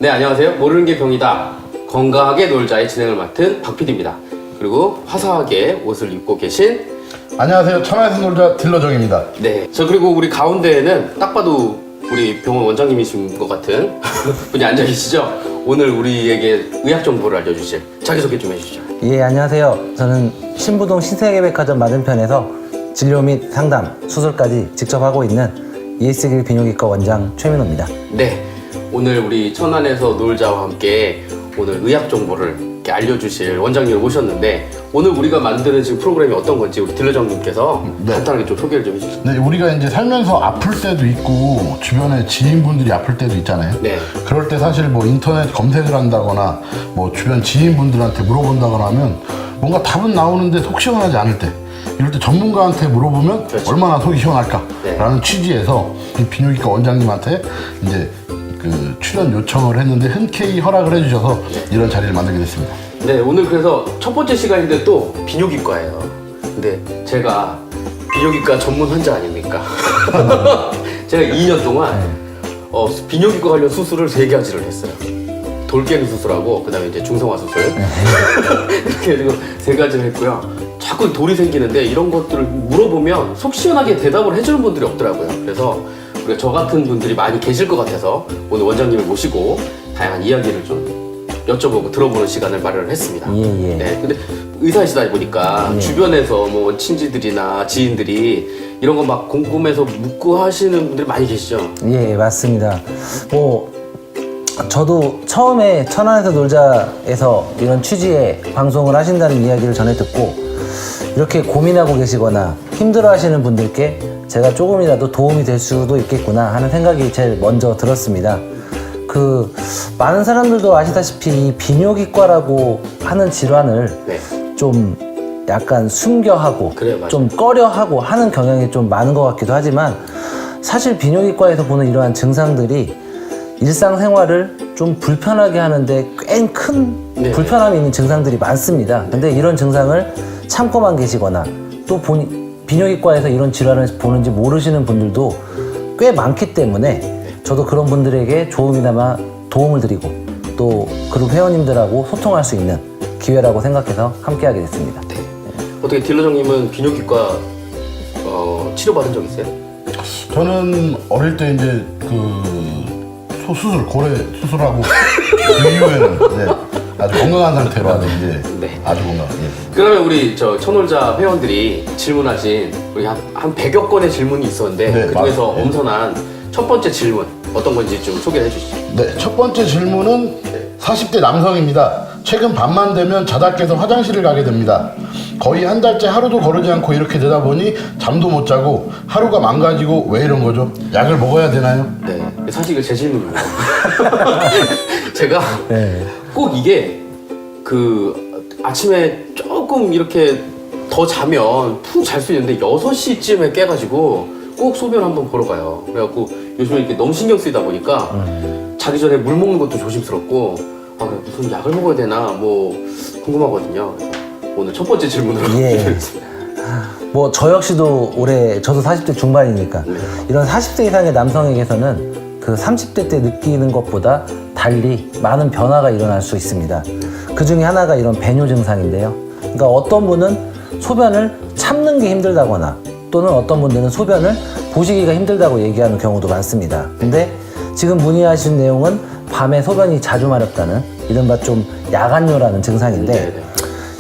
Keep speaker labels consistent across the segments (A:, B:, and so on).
A: 네, 안녕하세요. 모르는 게 병이다. 건강하게 놀자의 진행을 맡은 박 PD입니다. 그리고 화사하게 옷을 입고 계신
B: 안녕하세요. 천안에서 놀자 딜러정입니다.
A: 네, 저 그리고 우리 가운데에는 딱 봐도 우리 병원 원장님이신 것 같은 분이 앉아 계시죠? 오늘 우리에게 의학 정보를 알려주실 자기소개 좀 해주시죠.
C: 예, 안녕하세요. 저는 신부동 신세계백화점 맞은편에서 진료 및 상담, 수술까지 직접 하고 있는 ES길 비뇨기과 원장 최민호입니다.
A: 네, 오늘 우리 천안에서 놀자와 함께 오늘 의학 정보를 이렇게 알려주실 원장님을 모셨는데 오늘 우리가 만드는 지금 프로그램이 어떤 건지 우리 딜러장님께서 간단하게 좀 소개를 좀 해주시죠.
B: 네, 우리가 이제 살면서 아플 때도 있고 주변에 지인분들이 아플 때도 있잖아요.
A: 네.
B: 그럴 때 사실 뭐 인터넷 검색을 한다거나 뭐 주변 지인분들한테 물어본다거나 하면 뭔가 답은 나오는데 속 시원하지 않을 때 이럴 때 전문가한테 물어보면
A: 그렇죠.
B: 얼마나 속이 시원할까라는
A: 네.
B: 취지에서 이 비뇨기과 원장님한테 이제 그 출연 요청을 했는데 흔쾌히 허락을 해주셔서 이런 자리를 만들게 됐습니다.
A: 네, 오늘 그래서 첫 번째 시간인데 또 비뇨기과예요. 근데 제가 비뇨기과 전문 환자 아닙니까? 제가 2년 동안 비뇨기과 관련 수술을 3가지를 했어요. 돌 깨는 수술하고 그다음에 이제 중성화 수술 이렇게 해가지고 3가지를 했고요. 자꾸 돌이 생기는데 이런 것들을 물어보면 속 시원하게 대답을 해주는 분들이 없더라고요. 그래서 우리가 저 같은 분들이 많이 계실 것 같아서 오늘 원장님을 모시고 다양한 이야기를 좀 여쭤보고 들어보는 시간을 마련을 했습니다.
C: 예, 예.
A: 네, 근데 의사이시다 보니까
C: 예.
A: 주변에서 뭐 친지들이나 지인들이 이런 거 막 궁금해서 묻고 하시는 분들이 많이 계시죠?
C: 예, 맞습니다. 저도 처음에 천안에서 놀자에서 이런 취지의 방송을 하신다는 이야기를 전해 듣고 이렇게 고민하고 계시거나 힘들어 하시는 분들께 제가 조금이라도 도움이 될 수도 있겠구나 하는 생각이 제일 먼저 들었습니다. 많은 사람들도 아시다시피 이 비뇨기과라고 하는 질환을
A: 네.
C: 좀 약간 숨겨하고
A: 그래요, 맞아요.
C: 좀 꺼려하고 하는 경향이 좀 많은 것 같기도 하지만 사실 비뇨기과에서 보는 이러한 증상들이 일상생활을 좀 불편하게 하는데 꽤 큰
A: 네.
C: 불편함이 있는 증상들이 많습니다. 근데 이런 증상을 참고만 계시거나 또 비뇨기과에서 이런 질환을 보는지 모르시는 분들도 꽤 많기 때문에 저도 그런 분들에게 조금이나마 도움을 드리고 또 그룹 회원님들하고 소통할 수 있는 기회라고 생각해서 함께하게 됐습니다.
A: 네. 어떻게 딜러장님은 비뇨기과 치료받은 적 있어요?
B: 저는 어릴 때 이제 수술, 고래 수술하고 그 이후에는 아주 건강한 상태로 아주 이제
A: 네.
B: 아주 건강. 예.
A: 그러면 우리 저 천놀자 회원들이 질문하신 우리 한 100여 건의 질문이 있었는데
B: 네,
A: 그중에서
B: 맞아요.
A: 엄선한 첫 번째 질문 어떤 건지 좀 소개해 주시죠.
B: 네, 첫 번째 질문은 40대 남성입니다. 최근 밤만 되면 자다 깨서 화장실을 가게 됩니다. 거의 한 달째 하루도 거르지 않고 이렇게 되다 보니 잠도 못 자고 하루가 망가지고 왜 이런 거죠? 약을 먹어야 되나요?
A: 네, 사실 이거 제 질문이에요. 제가
C: 네.
A: 꼭 이게 아침에 조금 이렇게 더 자면 푹 잘 수 있는데 6시쯤에 깨가지고 꼭 소변 한번 보러 가요. 그래갖고 요즘에 이렇게 너무 신경 쓰이다 보니까 자기 전에 물 먹는 것도 조심스럽고 무슨 약을 먹어야 되나 뭐 궁금하거든요. 그래서 오늘 첫 번째 질문으로
C: 예.
A: 드리겠습니다.
C: 저 역시도 저도 40대 중반이니까 이런 40대 이상의 남성에게서는 그 30대 때 느끼는 것보다 달리 많은 변화가 일어날 수 있습니다. 그 중에 하나가 이런 배뇨 증상인데요. 그러니까 어떤 분은 소변을 참는 게 힘들다거나 또는 어떤 분들은 소변을 보시기가 힘들다고 얘기하는 경우도 많습니다. 근데 지금 문의하신 내용은 밤에 소변이 자주 마렵다는 이른바 좀 야간뇨라는 증상인데
A: 네네.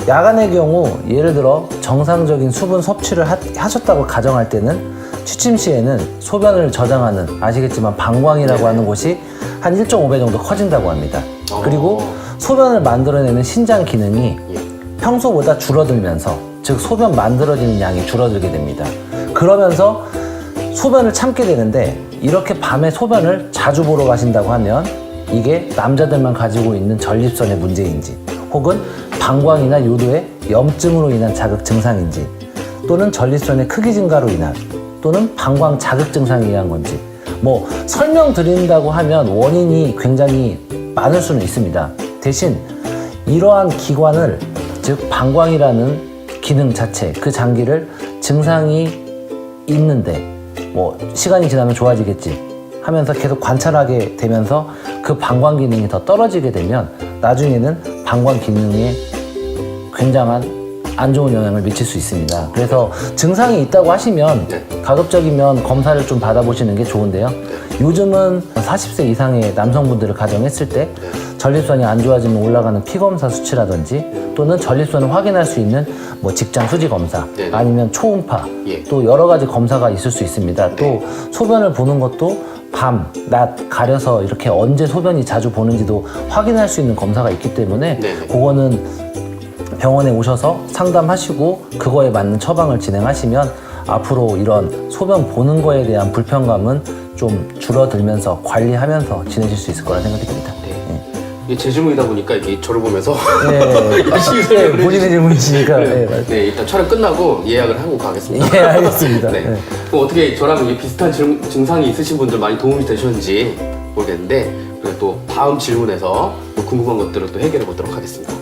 C: 야간의 경우 예를 들어 정상적인 수분 섭취를 하셨다고 가정할 때는 취침 시에는 소변을 저장하는 아시겠지만 방광이라고 하는 곳이 한 1.5배 정도 커진다고 합니다. 그리고 소변을 만들어내는 신장 기능이 평소보다 줄어들면서 즉 소변 만들어지는 양이 줄어들게 됩니다. 그러면서 소변을 참게 되는데 이렇게 밤에 소변을 자주 보러 가신다고 하면 이게 남자들만 가지고 있는 전립선의 문제인지 혹은 방광이나 요도의 염증으로 인한 자극 증상인지 또는 전립선의 크기 증가로 인한 또는 방광 자극 증상에 의한 건지 설명드린다고 하면 원인이 굉장히 많을 수는 있습니다. 대신 이러한 기관을 즉 방광이라는 기능 자체 그 장기를 증상이 있는데 시간이 지나면 좋아지겠지 하면서 계속 관찰하게 되면서 그 방광 기능이 더 떨어지게 되면 나중에는 방광 기능에 굉장한 안 좋은 영향을 미칠 수 있습니다. 그래서 증상이 있다고 하시면
A: 네.
C: 가급적이면 검사를 좀 받아보시는 게 좋은데요. 요즘은 40세 이상의 남성분들을 가정했을 때 전립선이 안 좋아지면 올라가는 피검사 수치라든지 또는 전립선을 확인할 수 있는 뭐 직장 수지 검사
A: 네.
C: 아니면 초음파
A: 예.
C: 또 여러 가지 검사가 있을 수 있습니다. 또 소변을 보는 것도 밤, 낮 가려서 이렇게 언제 소변이 자주 보는지도 확인할 수 있는 검사가 있기 때문에
A: 네.
C: 그거는 병원에 오셔서 상담하시고 그거에 맞는 처방을 진행하시면 앞으로 이런 소변 보는 거에 대한 불편감은 좀 줄어들면서 관리하면서 지내실 수 있을 거라 생각이 듭니다.
A: 이게 제 질문이다 보니까 이게 저를 보면서
C: 네,
A: 열심히
C: 네,
A: 설명을
C: 본인의
A: 해주시-
C: 질문이시니까.
A: 네,
C: 네, 맞습니다.
A: 네, 일단 촬영 끝나고 예약을 하고 가겠습니다.
C: 예, 알겠습니다.
A: 네.
C: 네.
A: 그럼 어떻게 저랑 이게 비슷한 증상이 있으신 분들 많이 도움이 되셨는지 모르겠는데 그래도 또 다음 질문에서 또 궁금한 것들을 또 해결해 보도록 하겠습니다.